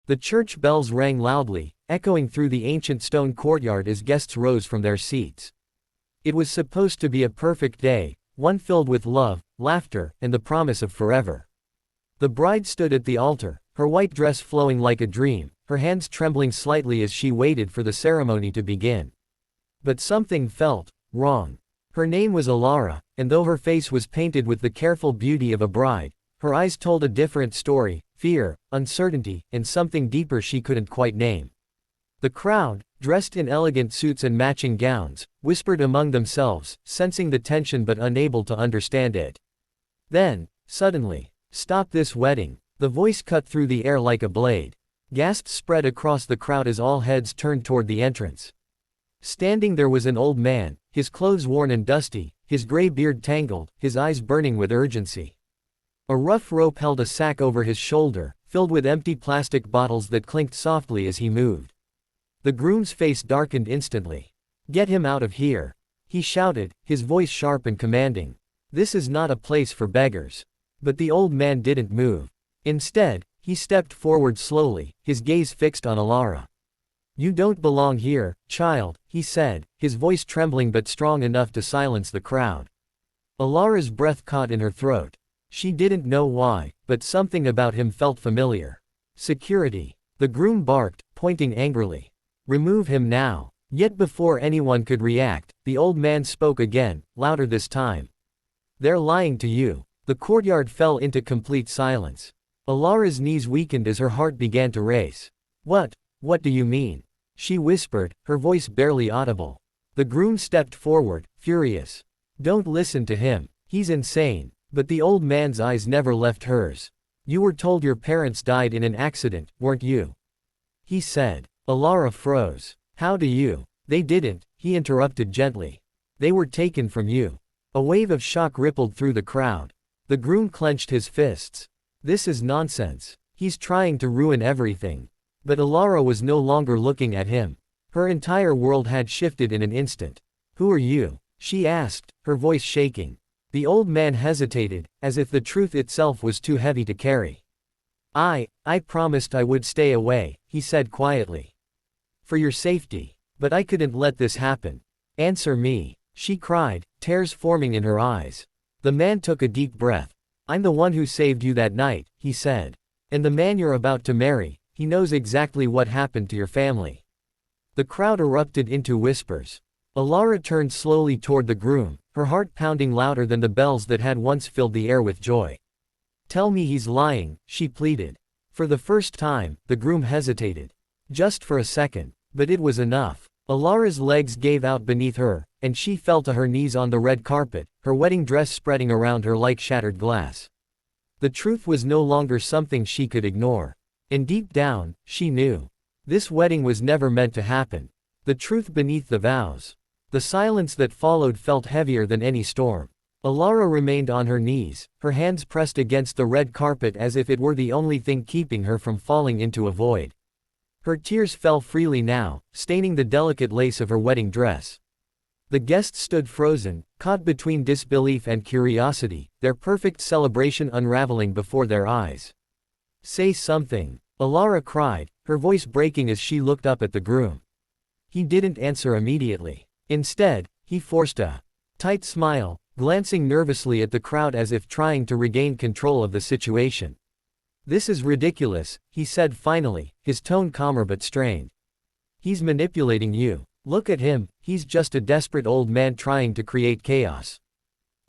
The church bells rang loudly, echoing through the ancient stone courtyard as guests rose from their seats. It was supposed to be a perfect day, one filled with love, laughter, and the promise of forever. The bride stood at the altar, her white dress flowing like a dream, her hands trembling slightly as she waited for the ceremony to begin. But something felt wrong. Her name was Alara, and though her face was painted with the careful beauty of a bride, her eyes told a different story: fear, uncertainty, and something deeper she couldn't quite name. The crowd, dressed in elegant suits and matching gowns, whispered among themselves, sensing the tension but unable to understand it. Then, suddenly, "Stop this wedding!" The voice cut through the air like a blade. Gasps spread across the crowd as all heads turned toward the entrance. Standing there was an old man, his clothes worn and dusty, his gray beard tangled, his eyes burning with urgency. A rough rope held a sack over his shoulder, filled with empty plastic bottles that clinked softly as he moved. The groom's face darkened instantly. "Get him out of here!" he shouted, his voice sharp and commanding. "This is not a place for beggars." But the old man didn't move. Instead, he stepped forward slowly, his gaze fixed on Alara. "You don't belong here, child," he said, his voice trembling but strong enough to silence the crowd. Alara's breath caught in her throat. She didn't know why, but something about him felt familiar. "Security!" the groom barked, pointing angrily. "Remove him now!" Yet before anyone could react, the old man spoke again, louder this time. "They're lying to you." The courtyard fell into complete silence. Alara's knees weakened as her heart began to race. What do you mean?" she whispered, her voice barely audible. The groom stepped forward, furious. "Don't listen to him. He's insane." But the old man's eyes never left hers. "You were told your parents died in an accident, weren't you?" he said. Alara froze. "How do you?" "They didn't," he interrupted gently. "They were taken from you." A wave of shock rippled through the crowd. The groom clenched his fists. "This is nonsense. He's trying to ruin everything." But Alara was no longer looking at him. Her entire world had shifted in an instant. "Who are you?" she asked, her voice shaking. The old man hesitated, as if the truth itself was too heavy to carry. I promised I would stay away," he said quietly. "For your safety. But I couldn't let this happen. Answer me," she cried, tears forming in her eyes. The man took a deep breath. "I'm the one who saved you that night," he said. "And the man you're about to marry, he knows exactly what happened to your family." The crowd erupted into whispers. Alara turned slowly toward the groom, her heart pounding louder than the bells that had once filled the air with joy. "Tell me he's lying," she pleaded. For the first time, the groom hesitated. Just for a second. But it was enough. Alara's legs gave out beneath her, and she fell to her knees on the red carpet, her wedding dress spreading around her like shattered glass. The truth was no longer something she could ignore. And deep down, she knew. This wedding was never meant to happen. The truth beneath the vows. The silence that followed felt heavier than any storm. Alara remained on her knees, her hands pressed against the red carpet as if it were the only thing keeping her from falling into a void. Her tears fell freely now, staining the delicate lace of her wedding dress. The guests stood frozen, caught between disbelief and curiosity, their perfect celebration unraveling before their eyes. "Say something," Alara cried, her voice breaking as she looked up at the groom. He didn't answer immediately. Instead, he forced a tight smile, glancing nervously at the crowd as if trying to regain control of the situation. "This is ridiculous," he said finally, his tone calmer but strained. "He's manipulating you. Look at him, he's just a desperate old man trying to create chaos."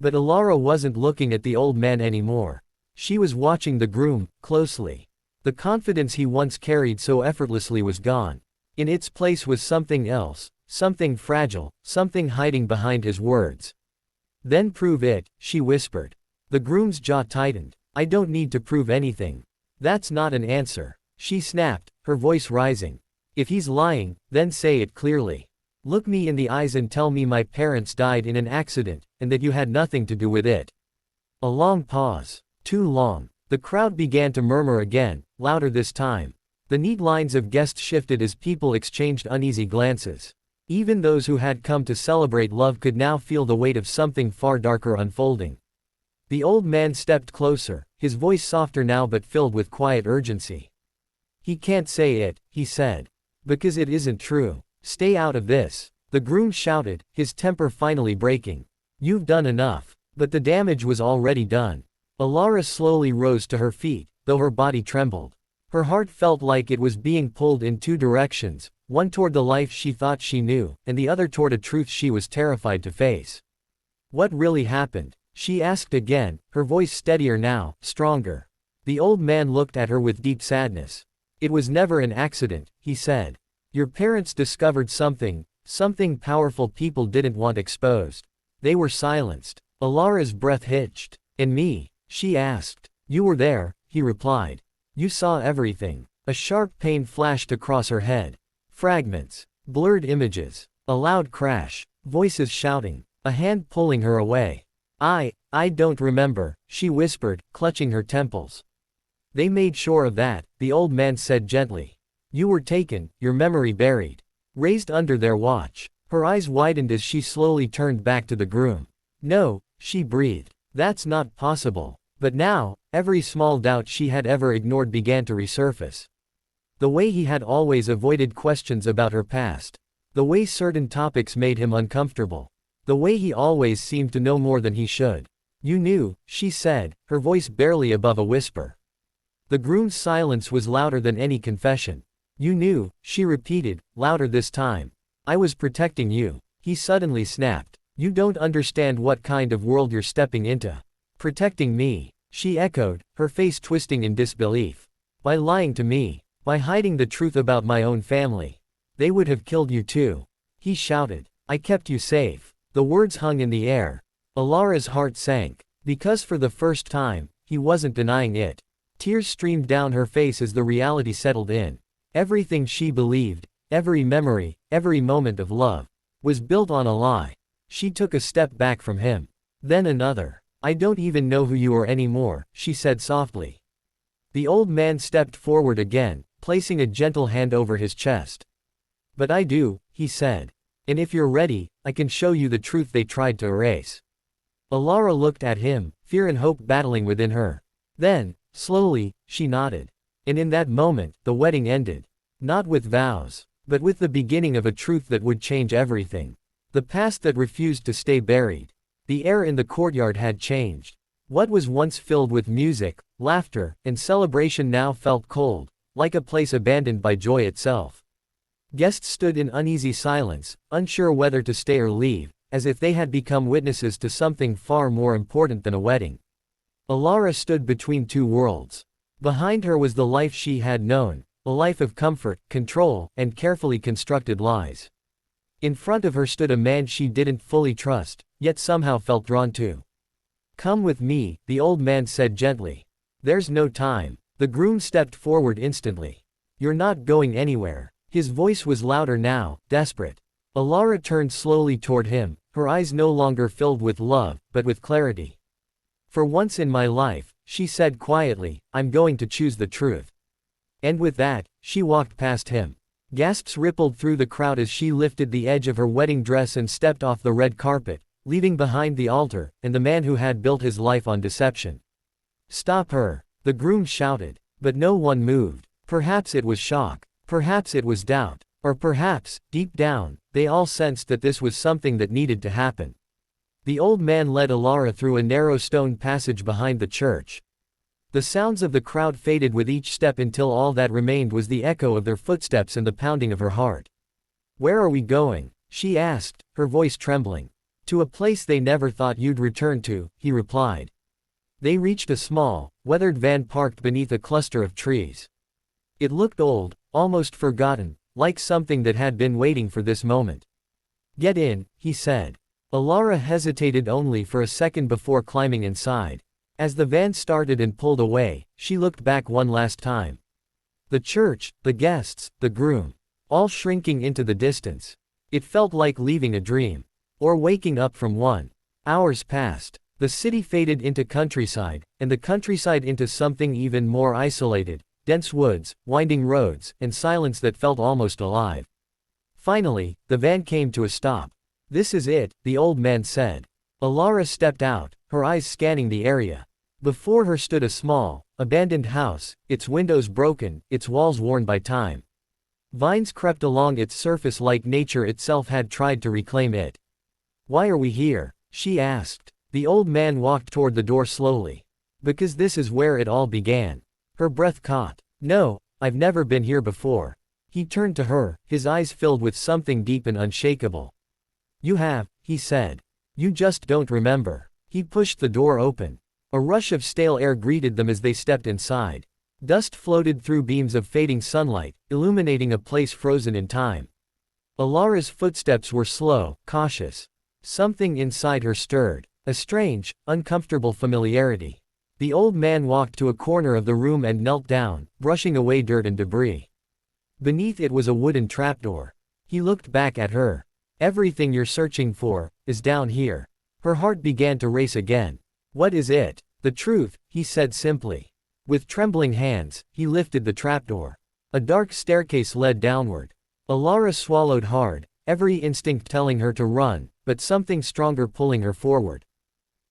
But Alara wasn't looking at the old man anymore. She was watching the groom, closely. The confidence he once carried so effortlessly was gone. In its place was something else, something fragile, something hiding behind his words. "Then prove it," she whispered. The groom's jaw tightened. "I don't need to prove anything." "That's not an answer," she snapped, her voice rising. "If he's lying, then say it clearly. Look me in the eyes and tell me my parents died in an accident, and that you had nothing to do with it." A long pause. Too long. The crowd began to murmur again, louder this time. The neat lines of guests shifted as people exchanged uneasy glances. Even those who had come to celebrate love could now feel the weight of something far darker unfolding. The old man stepped closer, his voice softer now but filled with quiet urgency. He can't say it, he said. Because it isn't true. Stay out of this. The groom shouted, his temper finally breaking. You've done enough. But the damage was already done. Alara slowly rose to her feet, though her body trembled. Her heart felt like it was being pulled in two directions, one toward the life she thought she knew, and the other toward a truth she was terrified to face. What really happened? She asked again, her voice steadier now, stronger. The old man looked at her with deep sadness. It was never an accident, he said. Your parents discovered something powerful people didn't want exposed. They were silenced. Alara's breath hitched. And me? She asked. You were there, he replied. You saw everything. A sharp pain flashed across her head. Fragments. Blurred images. A loud crash. Voices shouting. A hand pulling her away. I don't remember, she whispered, clutching her temples. They made sure of that, the old man said gently. You were taken, your memory buried. Raised under their watch. Her eyes widened as she slowly turned back to the groom. No, she breathed. That's not possible. But now, every small doubt she had ever ignored began to resurface. The way he had always avoided questions about her past. The way certain topics made him uncomfortable. The way he always seemed to know more than he should. You knew, she said, her voice barely above a whisper. The groom's silence was louder than any confession. You knew, she repeated, louder this time. I was protecting you. He suddenly snapped. You don't understand what kind of world you're stepping into. Protecting me, she echoed, her face twisting in disbelief. By lying to me. By hiding the truth about my own family. They would have killed you too. He shouted. I kept you safe. The words hung in the air. Alara's heart sank. Because for the first time, he wasn't denying it. Tears streamed down her face as the reality settled in. Everything she believed, every memory, every moment of love, was built on a lie. She took a step back from him. Then another. I don't even know who you are anymore, she said softly. The old man stepped forward again, placing a gentle hand over his chest. But I do, he said. And if you're ready, I can show you the truth they tried to erase. Alara looked at him, fear and hope battling within her. Then, slowly, she nodded. And in that moment, the wedding ended. Not with vows, but with the beginning of a truth that would change everything. The past that refused to stay buried. The air in the courtyard had changed. What was once filled with music, laughter, and celebration now felt cold, like a place abandoned by joy itself. Guests stood in uneasy silence, unsure whether to stay or leave, as if they had become witnesses to something far more important than a wedding. Alara stood between two worlds. Behind her was the life she had known, a life of comfort, control, and carefully constructed lies. In front of her stood a man she didn't fully trust, yet somehow felt drawn to. Come with me, the old man said gently. There's no time. The groom stepped forward instantly. You're not going anywhere. His voice was louder now, desperate. Alara turned slowly toward him, her eyes no longer filled with love, but with clarity. For once in my life, she said quietly, I'm going to choose the truth. And with that, she walked past him. Gasps rippled through the crowd as she lifted the edge of her wedding dress and stepped off the red carpet, leaving behind the altar, and the man who had built his life on deception. Stop her, the groom shouted, but no one moved. Perhaps it was shock. Perhaps it was doubt. Or perhaps, deep down, they all sensed that this was something that needed to happen. The old man led Alara through a narrow stone passage behind the church. The sounds of the crowd faded with each step until all that remained was the echo of their footsteps and the pounding of her heart. Where are we going? She asked, her voice trembling. To a place they never thought you'd return to, he replied. They reached a small, weathered van parked beneath a cluster of trees. It looked old, almost forgotten, like something that had been waiting for this moment. Get in, he said. Alara hesitated only for a second before climbing inside. As the van started and pulled away, she looked back one last time. The church, the guests, the groom, all shrinking into the distance. It felt like leaving a dream. Or waking up from one. Hours passed. The city faded into countryside, and the countryside into something even more isolated. Dense woods, winding roads, and silence that felt almost alive. Finally, the van came to a stop. This is it, the old man said. Alara stepped out, her eyes scanning the area. Before her stood a small, abandoned house, its windows broken, its walls worn by time. Vines crept along its surface like nature itself had tried to reclaim it. "Why are we here?" she asked. The old man walked toward the door slowly. "Because this is where it all began." Her breath caught. "No, I've never been here before." He turned to her, his eyes filled with something deep and unshakable. "You have," he said. "You just don't remember." He pushed the door open. A rush of stale air greeted them as they stepped inside. Dust floated through beams of fading sunlight, illuminating a place frozen in time. Alara's footsteps were slow, cautious. Something inside her stirred, a strange, uncomfortable familiarity. The old man walked to a corner of the room and knelt down, brushing away dirt and debris. Beneath it was a wooden trapdoor. He looked back at her. "Everything you're searching for is down here." Her heart began to race again. "What is it?" "The truth," he said simply. With trembling hands, he lifted the trapdoor. A dark staircase led downward. Alara swallowed hard, every instinct telling her to run, but something stronger pulling her forward.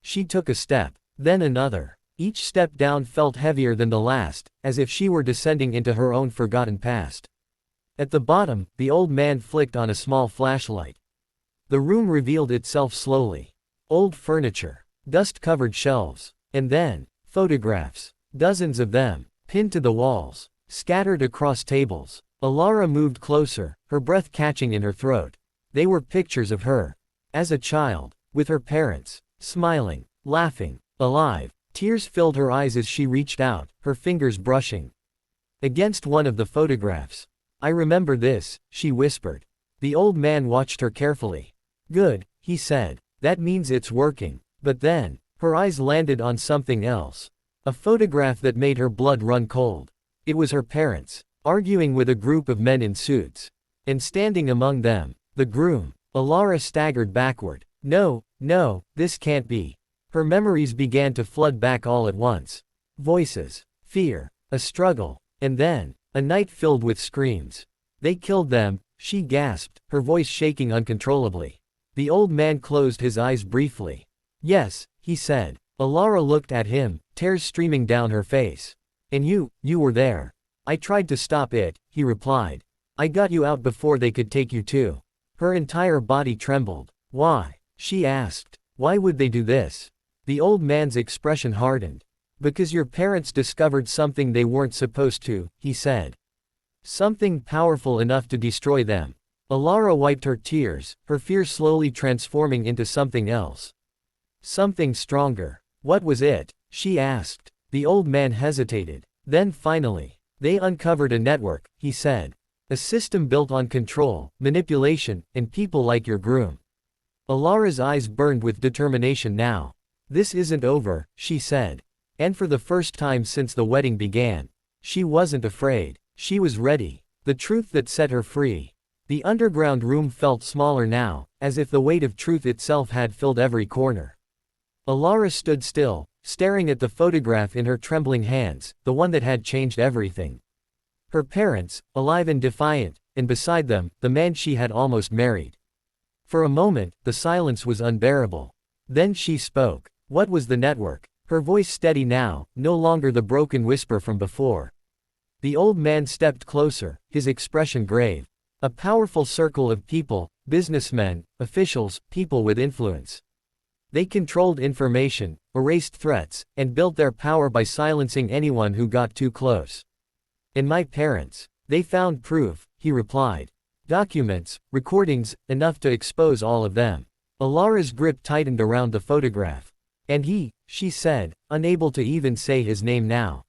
She took a step, then another. Each step down felt heavier than the last, as if she were descending into her own forgotten past. At the bottom, the old man flicked on a small flashlight. The room revealed itself slowly. Old furniture, dust-covered shelves, and then, photographs. Dozens of them, pinned to the walls, scattered across tables. Alara moved closer, her breath catching in her throat. They were pictures of her. As a child, with her parents, smiling, laughing, alive. Tears filled her eyes as she reached out, her fingers brushing against one of the photographs. "I remember this," she whispered. The old man watched her carefully. "Good," he said. "That means it's working." But then, her eyes landed on something else. A photograph that made her blood run cold. It was her parents, arguing with a group of men in suits. And standing among them, the groom. Alara staggered backward. No, this can't be." Her memories began to flood back all at once. Voices, fear, a struggle, and then, a night filled with screams. "They killed them," she gasped, her voice shaking uncontrollably. The old man closed his eyes briefly. "Yes," he said. Alara looked at him, tears streaming down her face. "And you were there." "I tried to stop it," he replied. "I got you out before they could take you too." Her entire body trembled. "Why?" she asked. "Why would they do this?" The old man's expression hardened. "Because your parents discovered something they weren't supposed to," he said. "Something powerful enough to destroy them." Alara wiped her tears, her fear slowly transforming into something else. Something stronger. "What was it?" she asked. The old man hesitated. Then finally, "They uncovered a network," he said. "A system built on control, manipulation, and people like your groom." Alara's eyes burned with determination now. "This isn't over," she said. And for the first time since the wedding began, she wasn't afraid. She was ready. The truth that set her free. The underground room felt smaller now, as if the weight of truth itself had filled every corner. Alara stood still, staring at the photograph in her trembling hands, the one that had changed everything. Her parents, alive and defiant, and beside them, the man she had almost married. For a moment, the silence was unbearable. Then she spoke. "What was the network?" Her voice steady now, no longer the broken whisper from before. The old man stepped closer, his expression grave. "A powerful circle of people, businessmen, officials, people with influence. They controlled information, erased threats, and built their power by silencing anyone who got too close. And my parents, they found proof," he replied. "Documents, recordings, enough to expose all of them." Alara's grip tightened around the photograph. "And she said, unable to even say his name now.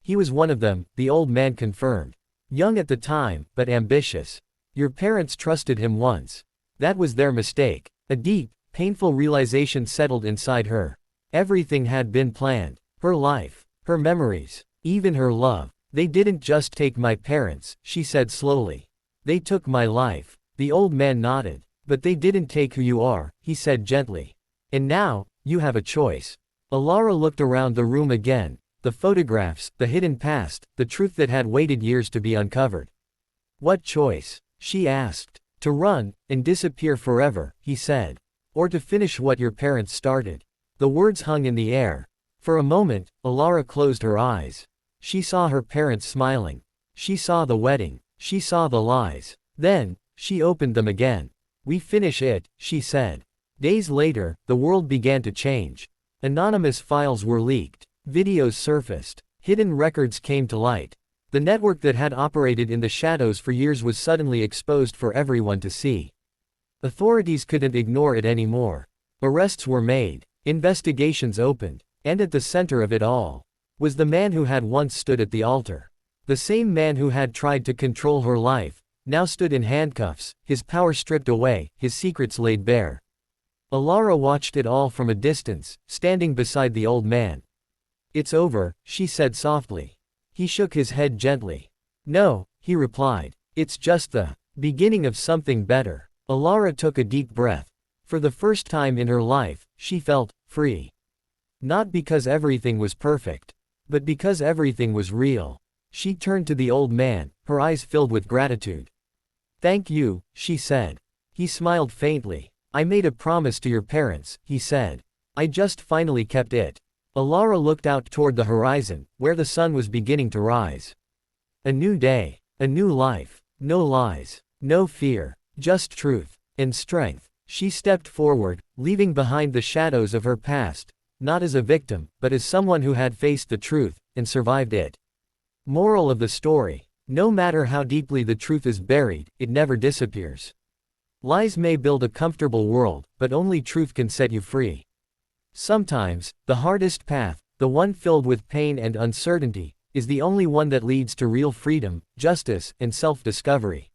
"He was one of them," the old man confirmed. "Young at the time, but ambitious. Your parents trusted him once. That was their mistake." A deep, painful realization settled inside her. Everything had been planned. Her life, her memories, even her love. "They didn't just take my parents," she said slowly. "They took my life." The old man nodded. "But they didn't take who you are," he said gently. "And now, you have a choice." Alara looked around the room again. The photographs, the hidden past, the truth that had waited years to be uncovered. "What choice?" she asked. "To run, and disappear forever," he said. "Or to finish what your parents started." The words hung in the air. For a moment, Alara closed her eyes. She saw her parents smiling. She saw the wedding. She saw the lies. Then, she opened them again. "We finish it," she said. Days later, the world began to change. Anonymous files were leaked. Videos surfaced. Hidden records came to light. The network that had operated in the shadows for years was suddenly exposed for everyone to see. Authorities couldn't ignore it anymore. Arrests were made. Investigations opened. And at the center of it all was the man who had once stood at the altar. The same man who had tried to control her life, now stood in handcuffs, his power stripped away, his secrets laid bare. Alara watched it all from a distance, standing beside the old man. "It's over," she said softly. He shook his head gently. "No," he replied. "It's just the beginning of something better." Alara took a deep breath. For the first time in her life, she felt free. Not because everything was perfect, but because everything was real. She turned to the old man, her eyes filled with gratitude. "Thank you," she said. He smiled faintly. "I made a promise to your parents," he said. "I just finally kept it." Alara looked out toward the horizon, where the sun was beginning to rise. A new day. A new life. No lies. No fear. Just truth. And strength. She stepped forward, leaving behind the shadows of her past, not as a victim, but as someone who had faced the truth, and survived it. Moral of the story: no matter how deeply the truth is buried, it never disappears. Lies may build a comfortable world, but only truth can set you free. Sometimes, the hardest path, the one filled with pain and uncertainty, is the only one that leads to real freedom, justice, and self-discovery.